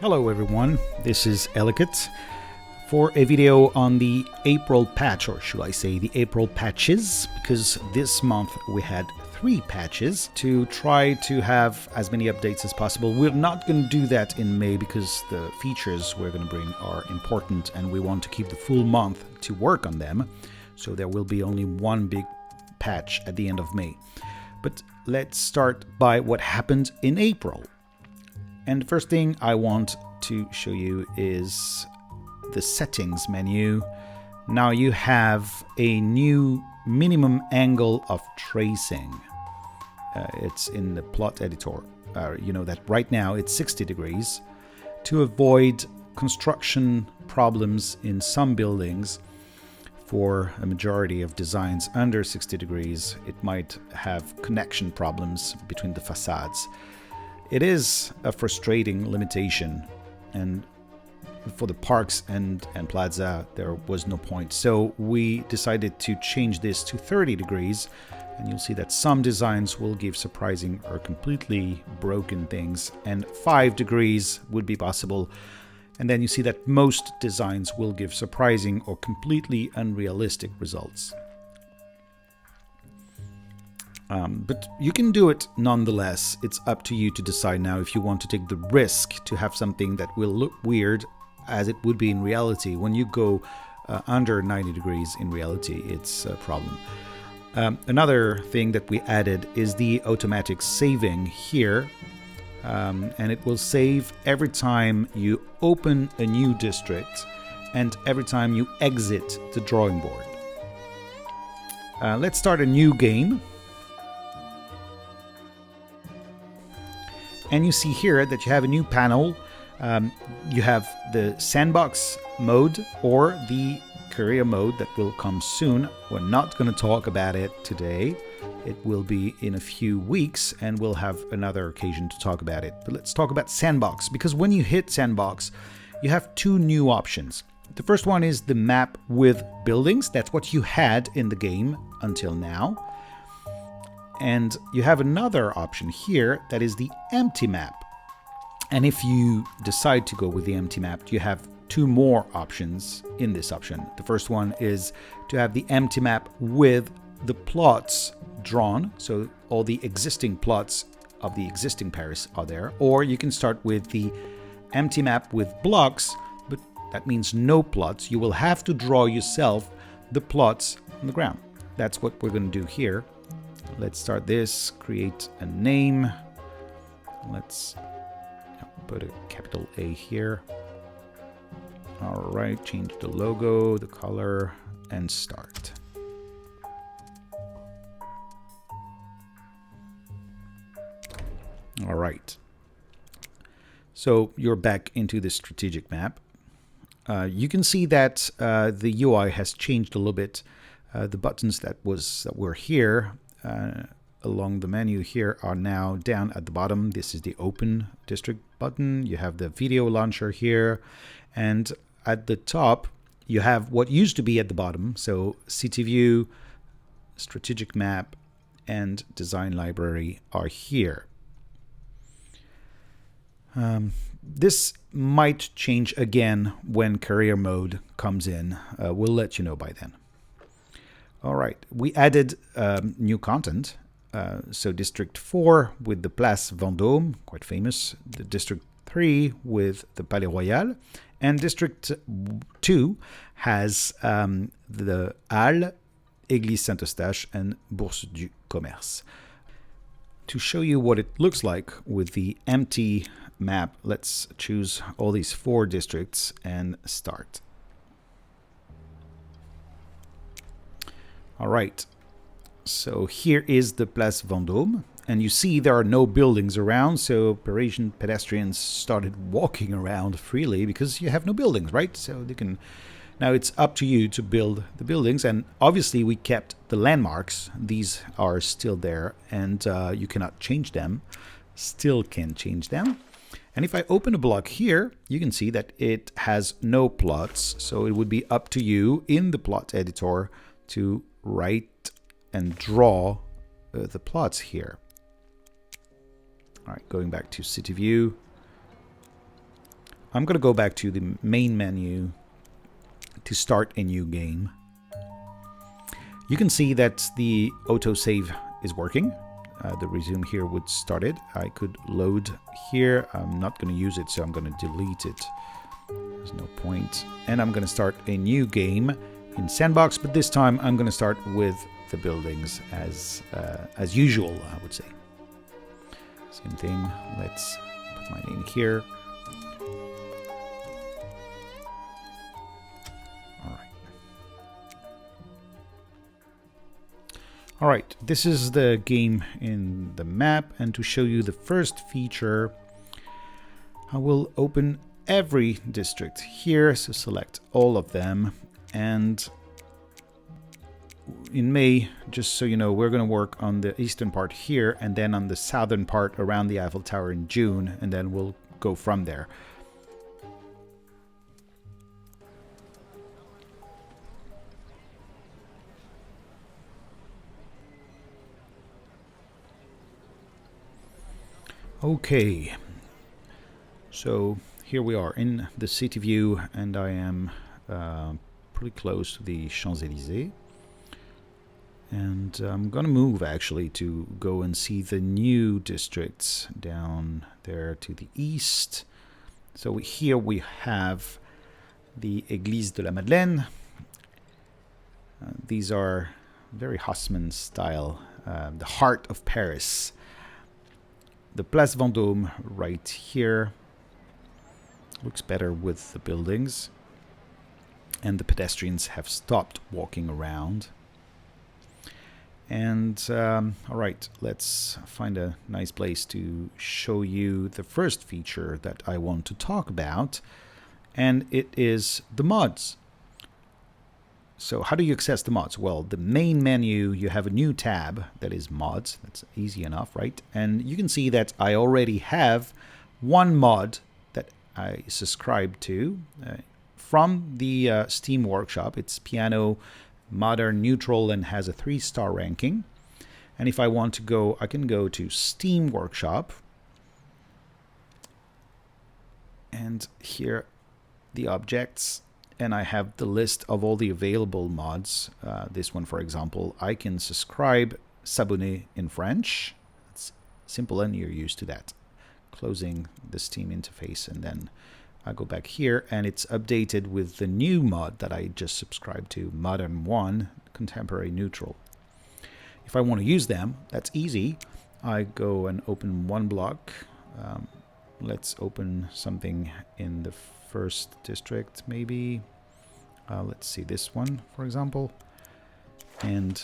Hello everyone, this is Ellicott for a video on the April patch, or should I say the April patches, because this month we had 3 patches to try to have as many updates as possible. We're not going to do that in May because the features we're going to bring are important and we want to keep the full month to work on them. So there will be only one big patch at the end of May. But let's start by what happened in April. And the first thing I want to show you is the settings menu. Now you have a new minimum angle of tracing. It's in the plot editor. You know that right now it's 60 degrees. To avoid construction problems in some buildings, for a majority of designs under 60 degrees, it might have connection problems between the facades. It is a frustrating limitation, and for the parks and plaza there was no point. So we decided to change this to 30 degrees, and you'll see that some designs will give surprising or completely broken things, and 5 degrees would be possible. And then you see that most designs will give surprising or completely unrealistic results. But you can do it nonetheless. It's up to you to decide now if you want to take the risk to have something that will look weird as it would be in reality. When you go under 90 degrees in reality, it's a problem. Another thing that we added is the automatic saving here. And it will save every time you open a new district and every time you exit the drawing board. Let's start a new game. And you see here that you have a new panel. You have the Sandbox mode or the career mode that will come soon. We're not going to talk about it today. It will be in a few weeks and we'll have another occasion to talk about it. But let's talk about Sandbox, because when you hit Sandbox, you have 2 new options. The first one is the map with buildings. That's what you had in the game until now. And you have another option here that is the empty map. And if you decide to go with the empty map, you have 2 more options in this option. The first one is to have the empty map with the plots drawn, so all the existing plots of the existing Paris are there, or you can start with the empty map with blocks, but that means no plots. You will have to draw yourself the plots on the ground. That's what we're going to do here. Let's start this, create a name. Let's put a capital A here. All right, change the logo, the color, and start. All right. So you're back into the strategic map. You can see that the UI has changed a little bit. The buttons that were here along the menu here are now down at the bottom. This is the open district button. You have the video launcher here, and at the top you have what used to be at the bottom. So city view, strategic map, and design library are here. This might change again when career mode comes in. We'll let you know by then. All right, we added new content. So District 4 with the Place Vendôme, quite famous. The District 3 with the Palais Royal. And District 2 has the Halles, Église Saint-Eustache, and Bourse du Commerce. To show you what it looks like with the empty map, let's choose all these 4 districts and start. All right, so here is the Place Vendôme, and you see there are no buildings around, so Parisian pedestrians started walking around freely because you have no buildings, right? So they can. Now it's up to you to build the buildings, and obviously we kept the landmarks. These are still there, and you cannot change them. Still can change them. And if I open a block here, you can see that it has no plots, so it would be up to you in the plot editor to write and draw the plots here. All right, going back to city view. I'm going to go back to the main menu to start a new game. You can see that the autosave is working. The resume here would start it. I could load here. I'm not going to use it, so I'm going to delete it. There's no point. And I'm going to start a new game in Sandbox, but this time I'm going to start with the buildings as usual, I would say. Same thing. Let's put my name here. Alright, this is the game in the map, and to show you the first feature, I will open every district here, so select all of them, and in May, just so you know, we're going to work on the eastern part here, and then on the southern part around the Eiffel Tower in June, and then we'll go from there. Okay, so here we are in the city view, and I am pretty close to the Champs-Élysées. And I'm gonna move actually to go and see the new districts down there to the east. So here we have the Église de la Madeleine. These are very Haussmann style, the heart of Paris. The Place Vendôme right here looks better with the buildings, and the pedestrians have stopped walking around. And all right, let's find a nice place to show you the first feature that I want to talk about, and it is the mods. So how do you access the mods? Well, the main menu, you have a new tab that is mods. That's easy enough, right? And you can see that I already have one mod that I subscribe to from the Steam Workshop. It's piano, modern, neutral, and has a 3-star ranking. And if I want to go, I can go to Steam Workshop. And here, the objects. And I have the list of all the available mods. This one, for example, I can subscribe, s'abonner in French. It's simple and you're used to that. Closing the Steam interface, and then I go back here and it's updated with the new mod that I just subscribed to, Modern 1, Contemporary Neutral. If I want to use them, that's easy. I go and open one block. Let's open something in the first district, maybe. Let's see this one, for example. And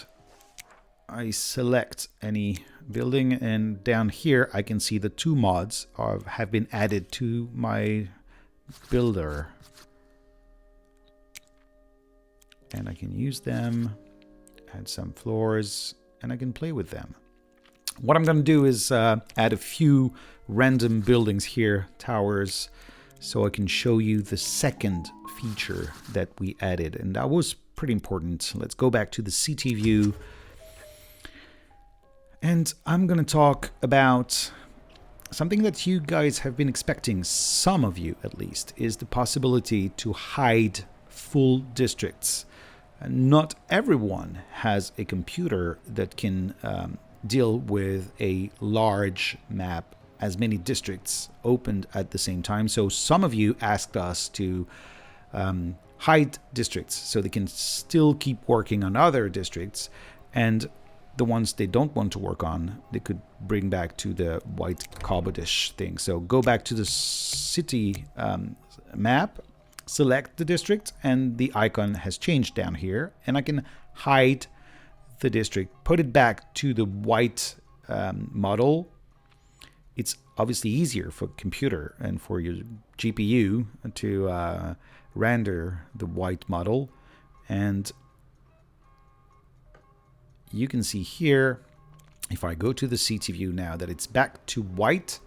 I select any building, and down here I can see the 2 mods have been added to my builder. And I can use them, add some floors, and I can play with them. What I'm going to do is add a few random buildings here, towers, so I can show you the second feature that we added, and that was pretty important. Let's go back to the city view, and I'm going to talk about something that you guys have been expecting, some of you at least, is the possibility to hide full districts. Not everyone has a computer that can deal with a large map, as many districts opened at the same time. So some of you asked us to hide districts so they can still keep working on other districts, and the ones they don't want to work on, they could bring back to the white cobbledish thing. So go back to the city map, select the district, and the icon has changed down here, and I can hide the district, put it back to the white model. It's obviously easier for computer and for your GPU to render the white model. And you can see here, if I go to the city view now, that it's back to white.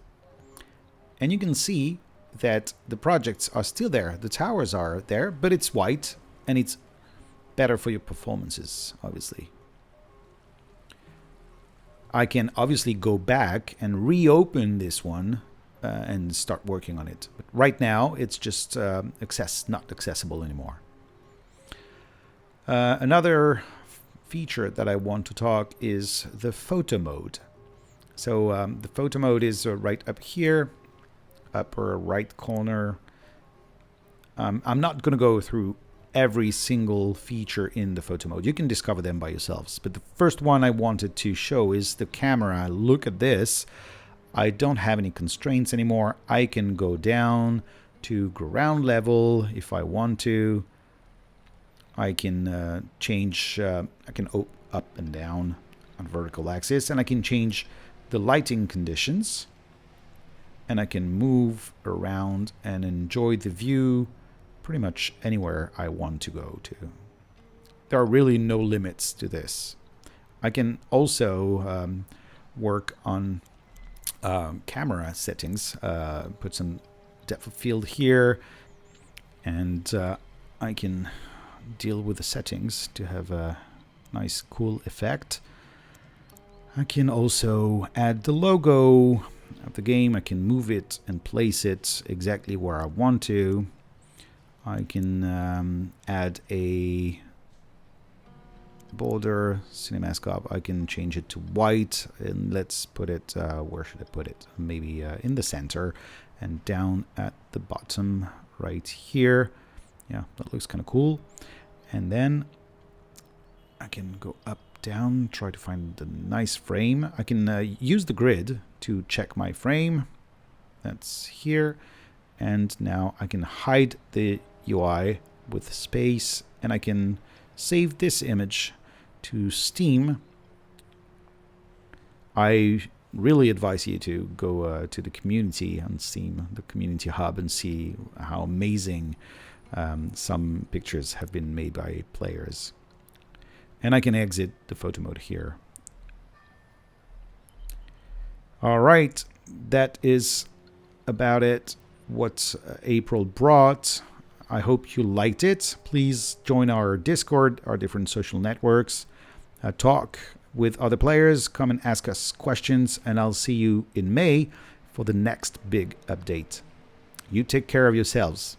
And you can see that the projects are still there. The towers are there, but it's white, and it's better for your performances, obviously. I can obviously go back and reopen this one and start working on it. But right now, it's just not accessible anymore. Another feature that I want to talk is the photo mode. So the photo mode is right up here, upper right corner. I'm not going to go through every single feature in the photo mode. You can discover them by yourselves. But the first one I wanted to show is the camera. Look at this. I don't have any constraints anymore. I can go down to ground level if I want to. I can change, I can up and down on vertical axis, and I can change the lighting conditions, and I can move around and enjoy the view pretty much anywhere I want to go to. There are really no limits to this. I can also work on camera settings, put some depth of field here, and I can deal with the settings to have a nice cool effect. I can also add the logo of the game. I can move it and place it exactly where I want to. I can add a border cinemascope. I can change it to white, and let's put it, where should I put it? Maybe in the center and down at the bottom right here. Yeah, that looks kind of cool. And then I can go up, down, try to find the nice frame. I can use the grid to check my frame. That's here. And now I can hide the UI with space, and I can save this image to Steam. I really advise you to go to the community on Steam, the community hub, and see how amazing some pictures have been made by players. And I can exit the photo mode here. All right, that is about it. What April brought. I hope you liked it. Please join our Discord, our different social networks. Talk with other players. Come and ask us questions. And I'll see you in May for the next big update. You take care of yourselves.